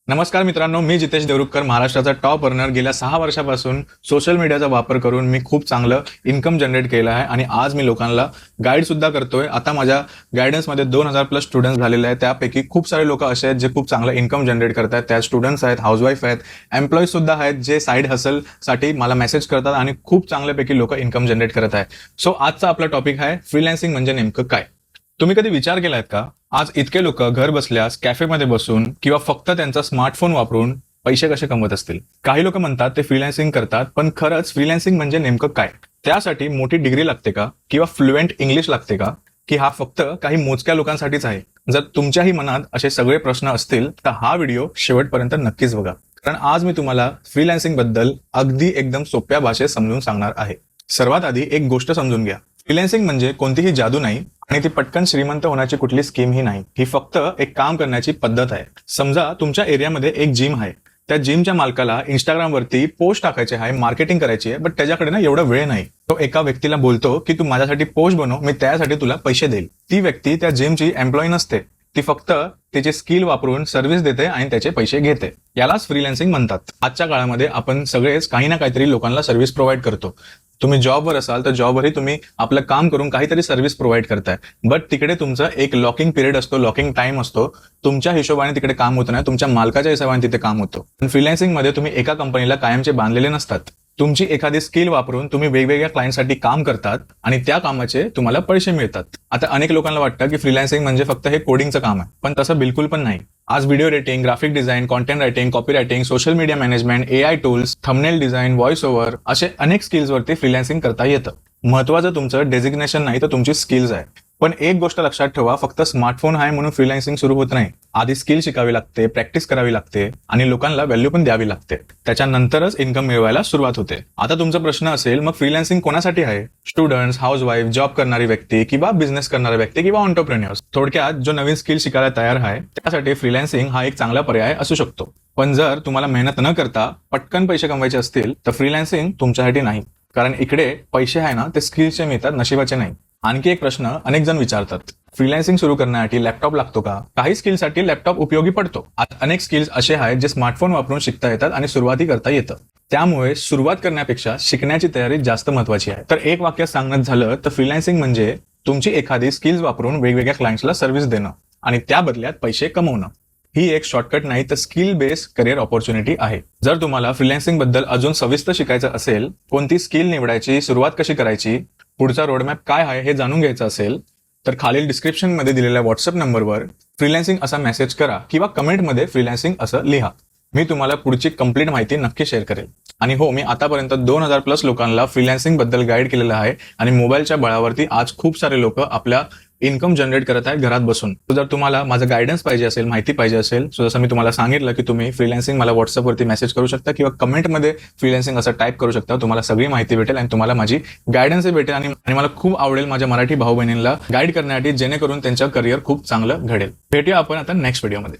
नमस्कार मित्रांनो, मी जितेश देवरुखकर, महाराष्ट्राचा टॉप अर्नर. गेल्या 6 वर्षापासून सोशल मीडियाचा वापर करून मी खूप चांगलं इन्कम जनरेट केलं आहे आणि आज मी लोकांना गाईड सुद्धा करतोय. आता माझ्या गायडन्समध्ये 2000 प्लस स्टुडंट्स झालेले आहेत. त्यापैकी खूप सारे लोक असे आहेत जे खूप चांगलं इन्कम जनरेट करतात. त्यात स्टुडंट्स आहेत, हाऊसवाईफ आहेत, एम्प्लॉईज सुद्धा आहेत जे साईड हसलसाठी मला मेसेज करतात आणि खूप चांगल्यापैकी लोक इन्कम जनरेट करत आहेत. सो आजचा आपला टॉपिक आहे फ्रीलान्सिंग म्हणजे नेमकं काय. तुम्ही कधी विचार केलायत का, आज इतके लोक घर बसल्यास कॅफेमध्ये बसून किंवा फक्त त्यांचा स्मार्टफोन वापरून पैसे कसे कमवत असतील? काही लोक म्हणतात ते फ्रीलान्सिंग करतात, पण खरंच फ्रीलान्सिंग म्हणजे नेमकं काय? त्यासाठी मोठी डिग्री लागते का किंवा फ्लुएंट इंग्लिश लागते का, की हा फक्त काही मोजक्या लोकांसाठीच आहे? जर तुमच्याही मनात असे सगळे प्रश्न असतील तर हा व्हिडिओ शेवटपर्यंत नक्कीच बघा, कारण आज मी तुम्हाला फ्रीलान्सिंग बद्दल अगदी एकदम सोप्या भाषेत समजून सांगणार आहे. सर्वात आधी एक गोष्ट समजून घ्या, फ्रीलान्सिंग म्हणजे कोणतीही जादू नाही आणि ती पटकन श्रीमंत होण्याची कुठली स्कीमही नाही. ही फक्त एक काम करण्याची पद्धत आहे. समजा तुमच्या एरियामध्ये एक जिम आहे. त्या जिमच्या मालकाला इंस्टाग्रामवरती पोस्ट टाकायचे आहे, मार्केटिंग करायची आहे, बट त्याच्याकडे ना एवढा वेळ नाही. तो एका व्यक्तीला बोलतो की तू माझ्यासाठी पोस्ट बनव, मी त्यासाठी तुला पैसे देईल. ती व्यक्ती त्या जिमची एम्प्लॉई नसते, ती फक्त त्याचे स्किल वापरून सर्व्हिस देते आणि त्याचे पैसे घेते. यालाच फ्रीलान्सिंग म्हणतात. आजच्या काळामध्ये आपण सगळेच काही ना काहीतरी लोकांना सर्व्हिस प्रोव्हाइड करतो. तुम्ही जॉबवर असाल तर जॉबवरही तुम्ही आपलं काम करून काहीतरी सर्व्हिस प्रोव्हाइड करताय, बट तिकडे तुमचं एक लॉकिंग पिरियड असतो, लॉकिंग टाइम असतो. तुमच्या हिशोबाने तिकडे काम होत नाही, तुमच्या मालकाच्या हिशोबाने तिथे काम होतं. पण फ्रीलान्सिंगमध्ये तुम्ही एका कंपनीला कायमचे बांधलेले नसतात. तुमची एखादी स्किल वापरून तुम्ही वेगवेगळ्या क्लायंटसाठी काम करतात आणि त्या कामाचे तुम्हाला पैसे मिळतात. आता अनेक लोकांना वाटतं की फ्रीलान्सिंग म्हणजे फक्त हे कोडिंगचं काम आहे, पण तसं बिलकुल पण नाही. आज video editing, graphic design, content writing, copy writing, social media management, AI tools, thumbnail design, voice over असे अनेक स्किल्सवरती फ्रीलान्सिंग करता येतं. महत्वाचं तुमचं डेझिग्नेशन नाही तर तुमची स्किल्स आहे. पण एक गोष्ट लक्षात ठेवा, फक्त स्मार्टफोन आहे म्हणून फ्रीलान्सिंग सुरू होत नाही. आधी स्किल शिकावी लागते, प्रॅक्टिस करावी लागते आणि लोकांना व्हॅल्यू पण द्यावी लागते. त्याच्यानंतरच इन्कम मिळवायला सुरुवात होते. आता तुमचा प्रश्न असेल, मग फ्रीलान्सिंग कोणासाठी आहे? स्टुडंट्स, हाऊसवाईफ, जॉब करणारी व्यक्ती किंवा बिझनेस करणारा व्यक्ती किंवा ऑन्टरप्रेन्योर्स. थोडक्यात जो नवीन स्किल शिकायला तयार आहे त्यासाठी फ्रीलान्सिंग हा एक चांगला पर्याय असू शकतो. पण जर तुम्हाला मेहनत न करता पटकन पैसे कमवायचे असतील तर फ्रीलान्सिंग तुमच्यासाठी नाही. कारण इकडे पैसे आहे ना ते स्किल्सचे मिळतात, नशिबाचे नाही. आणखी एक प्रश्न अनेक जण विचारतात, फ्रीलान्सिंग सुरू करण्यासाठी लॅपटॉप लागतो का? काही स्किलसाठी लॅपटॉप उपयोगी पडतो. अनेक स्किल्स असे आहेत जे स्मार्टफोन वापरून शिकता येतात आणि सुरुवाती करता येतं. त्यामुळे सुरुवात करण्यापेक्षा शिकण्याची तयारी जास्त महत्वाची आहे. तर एक वाक्य सांगण्यात झालं तर फ्रीलान्सिंग म्हणजे तुमची एखादी स्किल्स वापरून वेगवेगळ्या क्लायंट्सला सर्व्हिस देणं आणि त्या बदल्यात पैसे कमवणं. ही एक शॉर्टकट नाही तर स्किल बेस्ड करिअर ऑपॉर्च्युनिटी आहे. जर तुम्हाला फ्रीलान्सिंग बद्दल अजून सविस्तर शिकायचं असेल, कोणती स्किल निवडायची, सुरुवात कशी करायची, पुढचा रोडमॅप काय आहे हे जाणून घ्यायचं असेल तर खालील डिस्क्रिप्शनमध्ये दिलेल्या व्हॉट्सअप नंबरवर फ्रीलान्सिंग असा मेसेज करा किंवा कमेंटमध्ये फ्रीलान्सिंग असं लिहा. मी तुम्हाला पुढची कंप्लीट माहिती नक्की शेअर करेल. आणि हो, मी आतापर्यंत 2000 प्लस लोकांना फ्रीलान्सिंग बद्दल गाईड केलेलं आहे आणि मोबाईलच्या बळावरती आज खूप सारे लोक आपल्या इन्कम जनरेट करत आहेत घरात बसून. जर तुम्हाला माझं गायडन्स पाहिजे असेल, माहिती पाहिजे असेल, सो जसं मी तुम्हाला सांगितलं की तुम्ही फ्रीलान्सिंग मला व्हॉट्सअपवरती मेसेज करू शकता किंवा कमेंटमध्ये फ्रीलान्सिंग असं टाईप करू शकता. तुम्हाला सगळी माहिती भेटेल आणि तुम्हाला माझी गायडन्सही भेटेल आणि मला खूप आवडेल माझ्या मराठी भाऊ बहिणींना गाईड करण्यासाठी, जेणेकरून त्यांचं करिअर खूप चांगलं घडेल. भेटूया आपण आता नेक्स्ट व्हिडिओमध्ये.